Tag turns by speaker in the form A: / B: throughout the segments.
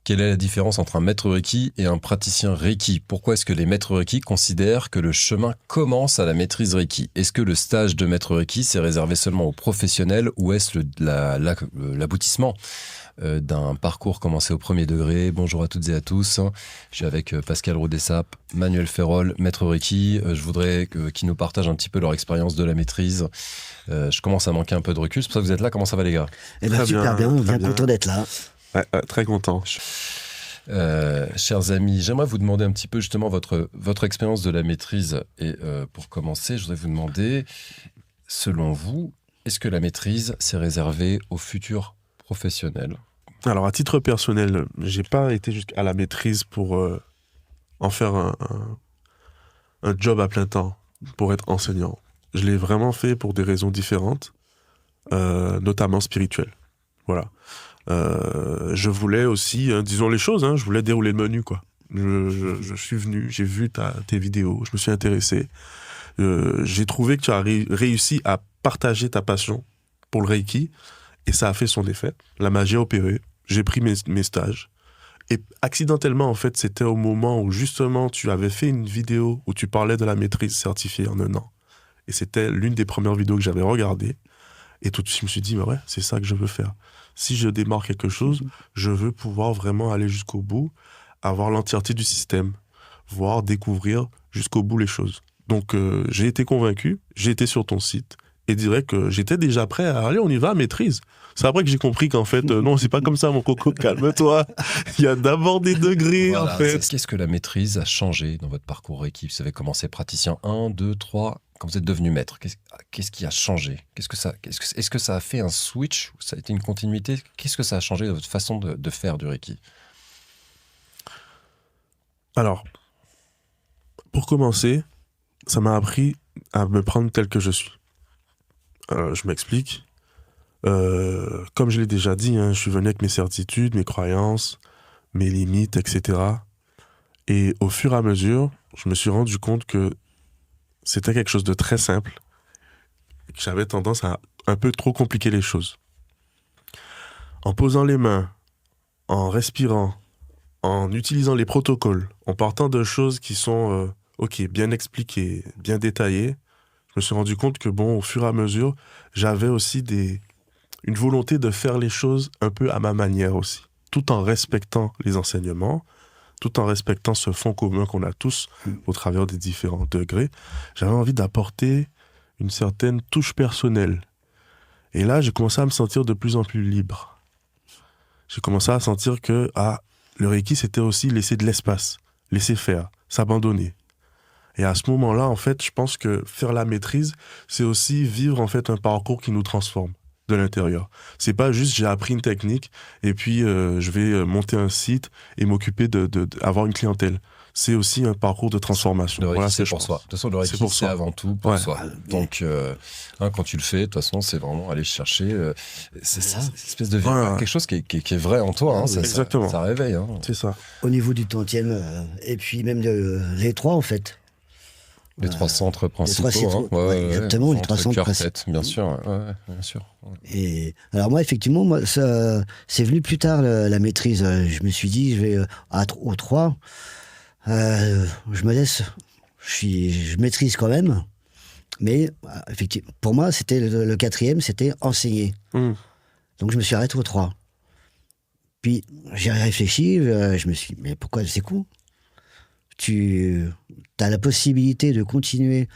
A: Quelle est la différence entre un maître Reiki et un praticien Reiki? Pourquoi est-ce que les maîtres Reiki considèrent que le chemin commence à la maîtrise Reiki? Est-ce que le stage de maître Reiki c'est réservé seulement aux professionnels ou est-ce l'aboutissement d'un parcours commencé au premier degré? Bonjour à toutes et à tous. Je suis avec Pascal Roudessap, Manuel Ferrol, maître Reiki. Je voudrais qu'ils nous partagent un petit peu leur expérience de la maîtrise. Je commence à manquer un peu de recul. C'est pour ça que vous êtes là. Comment ça va, les gars?
B: Eh bien, super bien, bien content d'être là.
C: Ouais, très content.
A: Chers amis, j'aimerais vous demander un petit peu justement votre expérience de la maîtrise. Et pour commencer, je voudrais vous demander, selon vous, est-ce que la maîtrise, c'est réservé aux futurs professionnels?
C: Alors, à titre personnel, j'ai pas été jusqu'à la maîtrise pour en faire un job à plein temps, pour être enseignant. Je l'ai vraiment fait pour des raisons différentes, notamment spirituelles. Voilà. Je voulais aussi, disons les choses, je voulais dérouler le menu, quoi. Je suis venu, j'ai vu tes vidéos, je me suis intéressé. J'ai trouvé que tu as réussi à partager ta passion pour le Reiki et ça a fait son effet. La magie a opéré, j'ai pris mes stages. Et accidentellement, en fait, c'était au moment où justement tu avais fait une vidéo où tu parlais de la maîtrise certifiée en 1 an. Et c'était l'une des premières vidéos que j'avais regardées. Et tout de suite, je me suis dit, mais ouais, c'est ça que je veux faire. Si je démarre quelque chose, je veux pouvoir vraiment aller jusqu'au bout, avoir l'entièreté du système, voir, découvrir jusqu'au bout les choses. Donc, j'ai été convaincu, j'ai été sur ton site et dirais que j'étais déjà prêt à aller, on y va, maîtrise. C'est après que j'ai compris qu'en fait, non, c'est pas comme ça, mon coco, calme-toi. Il y a d'abord des degrés,
A: voilà,
C: en fait.
A: Qu'est-ce que la maîtrise a changé dans votre parcours Reiki? Vous avez commencé praticien 1, 2, 3... Quand vous êtes devenu maître, qu'est-ce qui a changé? Est-ce que ça a fait un switch ou ça a été une continuité? Qu'est-ce que ça a changé dans votre façon de faire du Reiki?
C: Alors, pour commencer, ça m'a appris à me prendre tel que je suis. Je m'explique. Comme je l'ai déjà dit, je suis venu avec mes certitudes, mes croyances, mes limites, etc. Et au fur et à mesure, je me suis rendu compte que c'était quelque chose de très simple, que j'avais tendance à un peu trop compliquer les choses. En posant les mains, en respirant, en utilisant les protocoles, en partant de choses qui sont bien expliquées, bien détaillées, je me suis rendu compte que au fur et à mesure, j'avais aussi une volonté de faire les choses un peu à ma manière aussi, tout en respectant les enseignements, tout en respectant ce fond commun qu'on a tous au travers des différents degrés. J'avais envie d'apporter une certaine touche personnelle. Et là, j'ai commencé à me sentir de plus en plus libre. J'ai commencé à sentir que le Reiki, c'était aussi laisser de l'espace, laisser faire, s'abandonner. Et à ce moment-là, en fait, je pense que faire la maîtrise, c'est aussi vivre en fait un parcours qui nous transforme de l'intérieur. C'est pas juste j'ai appris une technique et puis je vais monter un site et m'occuper d'avoir une clientèle. C'est aussi un parcours de transformation.
A: Le Reiki,
C: voilà,
A: c'est pour soi. De toute façon, le Reiki, c'est avant tout pour soi. Donc, quand tu le fais, de toute façon, c'est vraiment aller chercher cette espèce de quelque chose qui est vrai en toi.
C: Exactement.
A: Ça réveille.
C: C'est ça.
B: Au niveau du tantième, et puis même les trois, en fait.
A: Les 3 centres principaux.
B: Exactement, les 3 centres
A: principaux. Bien sûr, bien sûr.
B: Et alors moi, effectivement, c'est venu plus tard, la maîtrise. Je me suis dit, je vais aux 3. Je me laisse, je maîtrise quand même. Mais effectivement, pour moi, c'était le 4e, c'était enseigner. Donc je me suis arrêté aux 3. Puis j'ai réfléchi, je me suis dit, mais pourquoi c'est cool? Tu as la possibilité de continuer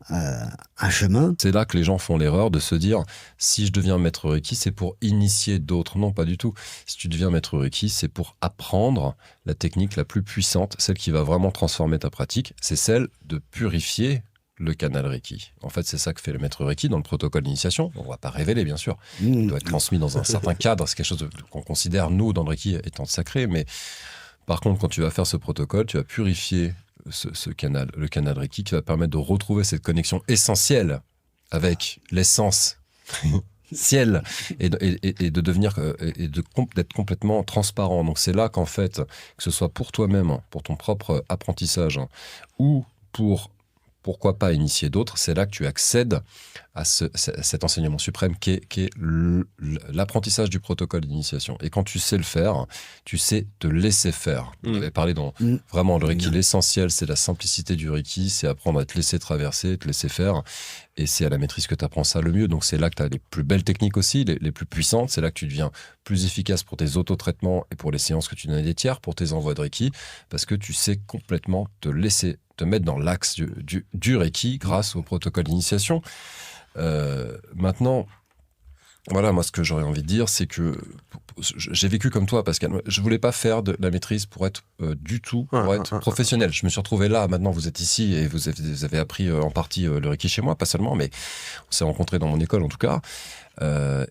B: un chemin.
A: C'est là que les gens font l'erreur de se dire, si je deviens maître Reiki, c'est pour initier d'autres. Non, pas du tout. Si tu deviens maître Reiki, c'est pour apprendre la technique la plus puissante, celle qui va vraiment transformer ta pratique. C'est celle de purifier le canal Reiki. En fait, c'est ça que fait le maître Reiki dans le protocole d'initiation. On ne va pas révéler, bien sûr. Il doit être transmis dans un certain cadre. C'est quelque chose qu'on considère, nous, dans le Reiki, étant sacré. Mais par contre, quand tu vas faire ce protocole, tu vas purifier ce canal, le canal Reiki, qui va permettre de retrouver cette connexion essentielle avec l'essence ciel et de devenir d'être complètement transparent. Donc c'est là qu'en fait, que ce soit pour toi-même, pour ton propre apprentissage, ou pour pourquoi pas initier d'autres? C'est là que tu accèdes à cet enseignement suprême qui est l'apprentissage du protocole d'initiation. Et quand tu sais le faire, tu sais te laisser faire. On avait parlé vraiment le Reiki, l'essentiel, c'est la simplicité du Reiki, c'est apprendre à te laisser traverser, te laisser faire. Et c'est à la maîtrise que tu apprends ça le mieux. Donc c'est là que tu as les plus belles techniques aussi, les plus puissantes. C'est là que tu deviens plus efficace pour tes autotraitements et pour les séances que tu donnes à des tiers, pour tes envois de Reiki, parce que tu sais complètement te laisser te mettre dans l'axe du Reiki grâce au protocole d'initiation. Maintenant, voilà, moi ce que j'aurais envie de dire, c'est que j'ai vécu comme toi, Pascal. Je voulais pas faire de la maîtrise pour être professionnel. Je me suis retrouvé là. Maintenant, vous êtes ici et vous avez appris en partie le Reiki chez moi, pas seulement, mais on s'est rencontrés dans mon école en tout cas. Mais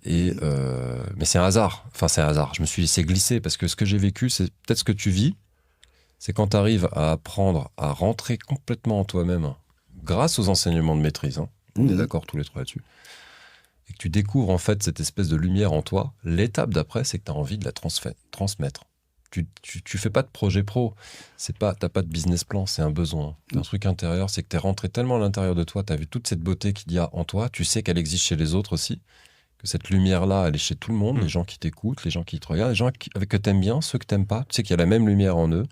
A: c'est un hasard. Enfin, c'est un hasard. Je me suis laissé glisser parce que ce que j'ai vécu, c'est peut-être ce que tu vis. C'est quand tu arrives à apprendre à rentrer complètement en toi-même grâce aux enseignements de maîtrise. On est d'accord tous les trois là-dessus. Et que tu découvres en fait cette espèce de lumière en toi. L'étape d'après, c'est que tu as envie de la transmettre. Tu fais pas de projet pro. T'as pas de business plan, c'est un besoin. Un truc intérieur, c'est que tu es rentré tellement à l'intérieur de toi, tu as vu toute cette beauté qu'il y a en toi. Tu sais qu'elle existe chez les autres aussi. Que cette lumière-là, elle est chez tout le monde. Les gens qui t'écoutent, les gens qui te regardent, les gens que tu aimes bien, ceux que tu n'aimes pas. Tu sais qu'il y a la même lumière en eux.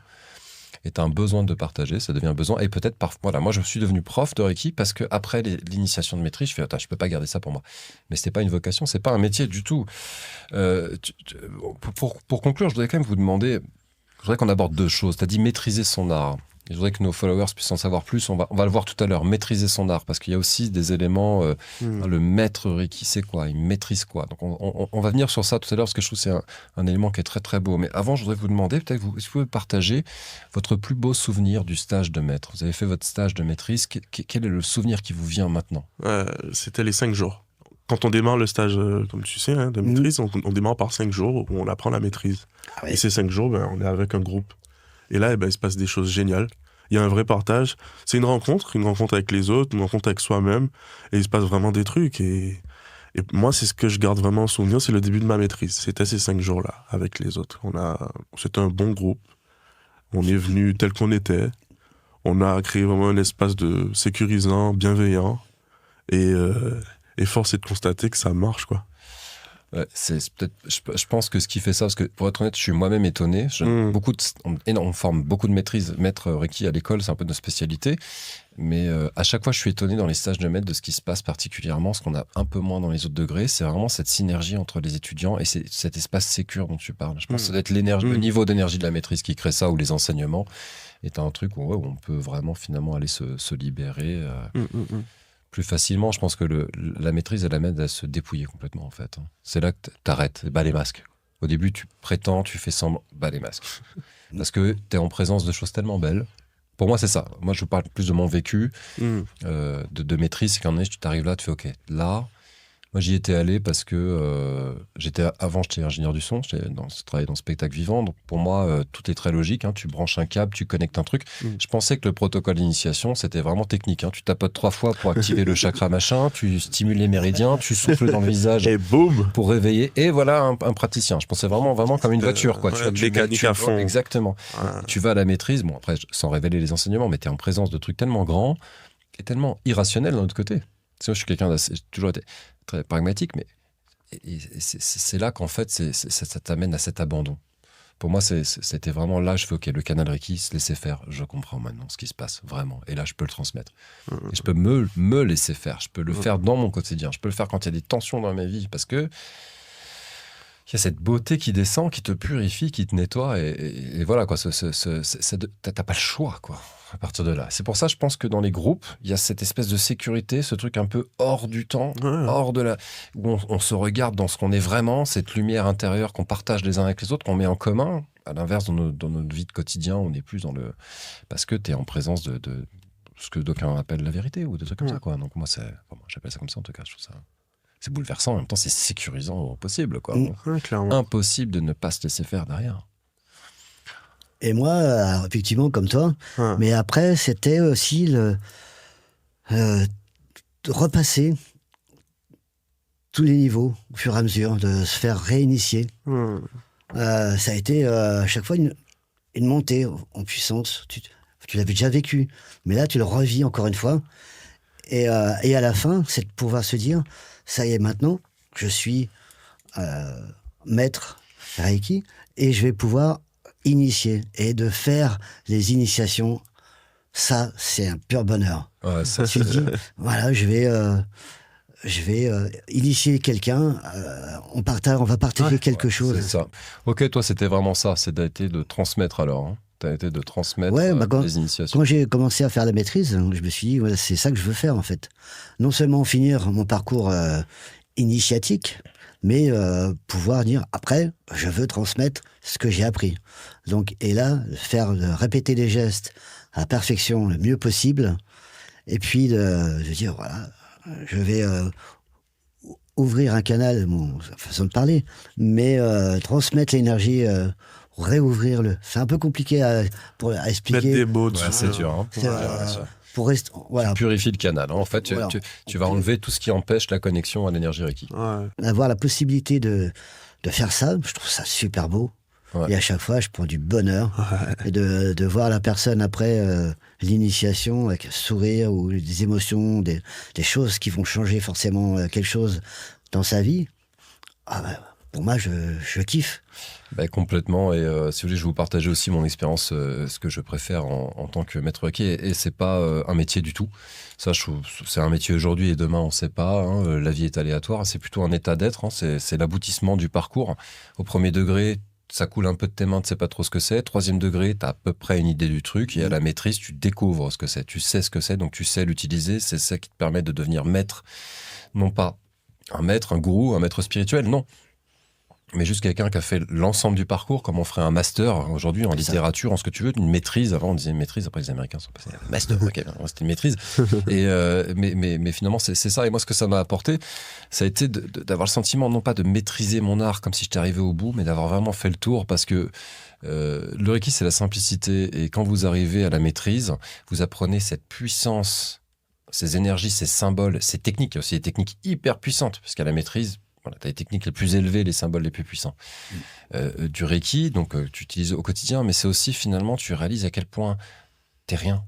A: Et tu as un besoin de partager, ça devient un besoin. Et peut-être parfois, voilà, moi je suis devenu prof de Reiki parce que après l'initiation de maîtrise, je fais, attends, je peux pas garder ça pour moi. Mais c'était pas une vocation, c'est pas un métier du tout. Pour conclure, je voudrais quand même vous demander, je voudrais qu'on aborde deux choses. Tu as dit maîtriser son art. Et je voudrais que nos followers puissent en savoir plus. On va le voir tout à l'heure, maîtriser son art, parce qu'il y a aussi des éléments. Le maître Reiki, c'est quoi? Il maîtrise quoi? Donc on va venir sur ça tout à l'heure, parce que je trouve que c'est un élément qui est très très beau. Mais avant, je voudrais vous demander, peut-être, si vous pouvez partager votre plus beau souvenir du stage de maître. Vous avez fait votre stage de maîtrise. Quel est le souvenir qui vous vient maintenant?
C: C'était les 5 jours. Quand on démarre le stage, comme tu sais, de maîtrise, on démarre par 5 jours où on apprend la maîtrise.
B: Ah ouais.
C: Et ces 5 jours, on est avec un groupe. Et là, il se passe des choses géniales. Il y a un vrai partage. C'est une rencontre avec les autres, une rencontre avec soi-même. Et il se passe vraiment des trucs. Et moi, c'est ce que je garde vraiment en souvenir, c'est le début de ma maîtrise. C'était ces 5 jours-là, avec les autres. C'était un bon groupe. On est venus tel qu'on était. On a créé vraiment un espace de sécurisant, bienveillant. Et force est de constater que ça marche, quoi.
A: Ouais, je pense que ce qui fait ça, parce que pour être honnête, je suis moi-même étonné. On forme beaucoup de maîtrise. Maître Reiki à l'école, c'est un peu notre spécialité. Mais à chaque fois, je suis étonné dans les stages de maître de ce qui se passe particulièrement, ce qu'on a un peu moins dans les autres degrés. C'est vraiment cette synergie entre les étudiants et c'est cet espace sécure dont tu parles. Je pense que ça doit être le niveau d'énergie de la maîtrise qui crée ça, ou les enseignements. est un truc où on peut vraiment finalement aller se libérer plus facilement. Je pense que la maîtrise, elle amène à se dépouiller complètement, en fait. C'est là que t'arrêtes, bas les masques. Au début, tu prétends, tu fais semblant, bas les masques. Parce que t'es en présence de choses tellement belles. Pour moi, c'est ça. Moi, je parle plus de mon vécu, de maîtrise. C'est qu'en tu t'arrives là, tu fais OK. Là, moi, j'y étais allé parce que j'étais ingénieur du son. Je travaillais dans le spectacle vivant. Donc, pour moi, tout est très logique. Tu branches un câble, tu connectes un truc. Je pensais que le protocole d'initiation, c'était vraiment technique. Tu tapotes 3 fois pour activer le chakra machin. Tu stimules les méridiens. Tu souffles dans le visage.
C: Et boum,
A: pour réveiller. Et voilà un praticien. Je pensais vraiment comme une voiture. Quoi.
C: Mécanique à fond.
A: Exactement. Tu vas à la maîtrise. Bon, après, sans révéler les enseignements, mais tu es en présence de trucs tellement grands et tellement irrationnels d'un autre côté. Moi, je suis quelqu'un d'assez... J'ai toujours été très pragmatique, mais c'est là qu'en fait, ça t'amène à cet abandon. Pour moi, c'était vraiment là, je fais OK, le canal Reiki, se laisser faire. Je comprends maintenant ce qui se passe, vraiment. Et là, je peux le transmettre. Et je peux me laisser faire. Je peux le faire dans mon quotidien. Je peux le faire quand il y a des tensions dans ma vie, parce que il y a cette beauté qui descend, qui te purifie, qui te nettoie. Et voilà, quoi. T'as pas le choix, quoi, à partir de là. C'est pour ça, je pense que dans les groupes, il y a cette espèce de sécurité, ce truc un peu hors du temps, hors de où on se regarde dans ce qu'on est vraiment, cette lumière intérieure qu'on partage les uns avec les autres, qu'on met en commun. À l'inverse, dans notre vie de quotidien, on n'est plus dans le... Parce que tu es en présence de ce que d'aucuns appellent la vérité, ou des trucs comme ça, quoi. Donc moi, j'appelle ça comme ça, en tout cas. Je trouve ça... C'est bouleversant, en même temps, c'est sécurisant au possible, quoi. Impossible de ne pas se laisser faire derrière.
B: Et moi, effectivement, comme toi, mais après, c'était aussi de repasser tous les niveaux au fur et à mesure, de se faire réinitier. Ça a été à chaque fois une montée en puissance. Tu l'avais déjà vécu. Mais là, tu le revis encore une fois. Et à la fin, c'est de pouvoir se dire, ça y est, maintenant, je suis maître Reiki et je vais pouvoir initier. Et de faire les initiations, ça, c'est un pur bonheur.
A: Ouais, ça,
B: Tu te dis, voilà, je vais initier quelqu'un, on va partager quelque chose.
A: c'est ça. Ok, toi, c'était vraiment ça. C'était de transmettre alors. Hein. Tu as été de transmettre
B: Ouais,
A: les initiations.
B: quand j'ai commencé à faire la maîtrise, je me suis dit, voilà, c'est ça que je veux faire en fait. Non seulement finir mon parcours initiatique, mais pouvoir dire, après, je veux transmettre ce que j'ai appris. Donc, et là, répéter les gestes à la perfection le mieux possible, et puis de dire, voilà, je vais ouvrir un canal, façon de parler, mais transmettre l'énergie, réouvrir. C'est un peu compliqué à expliquer.
C: Mettre des mots
A: Ouais,
C: dessus.
A: c'est dur. Hein.
B: C'est, pour rester, voilà,
A: Purifie le canal. Hein. En fait,
B: Voilà.
A: tu vas enlever tout ce qui empêche la connexion à l'énergie Reiki.
C: Ouais.
B: avoir la possibilité de faire ça, je trouve ça super beau.
A: Ouais.
B: Et à chaque fois, je prends du bonheur.
C: Ouais.
B: Et de voir la personne après l'initiation avec un sourire ou des émotions, des choses qui vont changer forcément quelque chose dans sa vie. Ah bah, pour moi, je kiffe.
A: Bah, complètement. Et si vous voulez, je vais vous partager aussi mon expérience, ce que je préfère en tant que maître Reiki. Et c'est pas un métier du tout. Ça, je trouve, c'est un métier aujourd'hui et demain, on ne sait pas. Hein. La vie est aléatoire. C'est plutôt un état d'être. Hein. C'est l'aboutissement du parcours. Au premier degré, ça coule un peu de tes mains, tu sais pas trop ce que c'est. Troisième degré, tu as à peu près une idée du truc. Et à la maîtrise, tu découvres ce que c'est. Tu sais ce que c'est, donc tu sais l'utiliser. C'est ça qui te permet de devenir maître. Non pas un maître, un gourou, un maître spirituel, non. Mais juste quelqu'un qui a fait l'ensemble du parcours, comme on ferait un master aujourd'hui en littérature, en ce que tu veux, une maîtrise. Avant, on disait maîtrise, après les Américains sont passés à master. Ok, c'était une maîtrise. Et mais finalement, c'est ça. Et moi, ce que ça m'a apporté, ça a été d'avoir le sentiment, non pas de maîtriser mon art comme si j'étais arrivé au bout, mais d'avoir vraiment fait le tour. Parce que le Reiki, c'est la simplicité. Et quand vous arrivez à la maîtrise, vous apprenez cette puissance, ces énergies, ces symboles, ces techniques. Il y a aussi des techniques hyper puissantes, parce qu'à la maîtrise, voilà, tu as les techniques les plus élevées, les symboles les plus puissants. Du Reiki, donc tu utilises au quotidien, mais c'est aussi finalement, tu réalises à quel point t'es rien.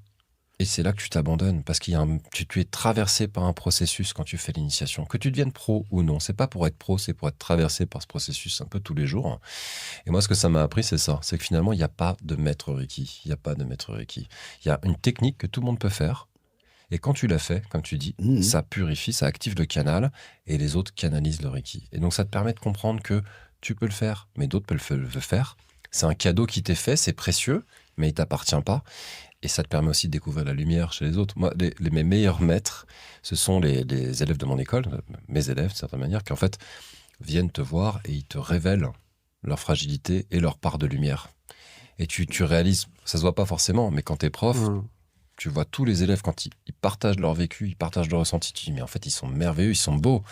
A: Et c'est là que tu t'abandonnes, parce tu es traversé par un processus quand tu fais l'initiation. Que tu deviennes pro ou non, c'est pas pour être pro, c'est pour être traversé par ce processus un peu tous les jours. Et moi, ce que ça m'a appris, c'est ça. C'est que finalement, il n'y a pas de maître Reiki. Il n'y a pas de maître Reiki. Il y a une technique que tout le monde peut faire. Et quand tu l'as fait, comme tu dis, ça purifie, ça active le canal et les autres canalisent le Reiki. Et donc ça te permet de comprendre que tu peux le faire, mais d'autres peuvent le faire. C'est un cadeau qui t'est fait, c'est précieux, mais il t'appartient pas. Et ça te permet aussi de découvrir la lumière chez les autres. Moi, mes meilleurs maîtres, ce sont les élèves de mon école, mes élèves d'une certaine manière, qui en fait viennent te voir et ils te révèlent leur fragilité et leur part de lumière. Et tu réalises, ça se voit pas forcément, mais quand t'es prof, tu vois tous les élèves quand ils partagent leur vécu, ils partagent leur ressenti, tu dis mais en fait ils sont merveilleux, ils sont beaux.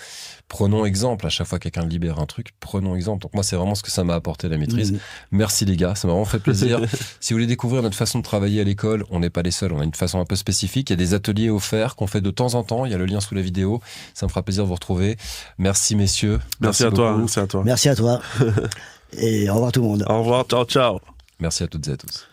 A: Prenons exemple, à chaque fois que quelqu'un libère un truc, prenons exemple. Donc moi c'est vraiment ce que ça m'a apporté la maîtrise. Merci les gars, ça m'a vraiment fait plaisir. Si vous voulez découvrir notre façon de travailler à l'école, on n'est pas les seuls, on a une façon un peu spécifique. Il y a des ateliers offerts qu'on fait de temps en temps, il y a le lien sous la vidéo, ça me fera plaisir de vous retrouver. Merci messieurs.
C: Merci à toi,
A: beaucoup.
C: merci à toi.
B: Merci à toi. Et au revoir tout le monde.
C: Au revoir, ciao, ciao.
A: Merci à toutes et à tous.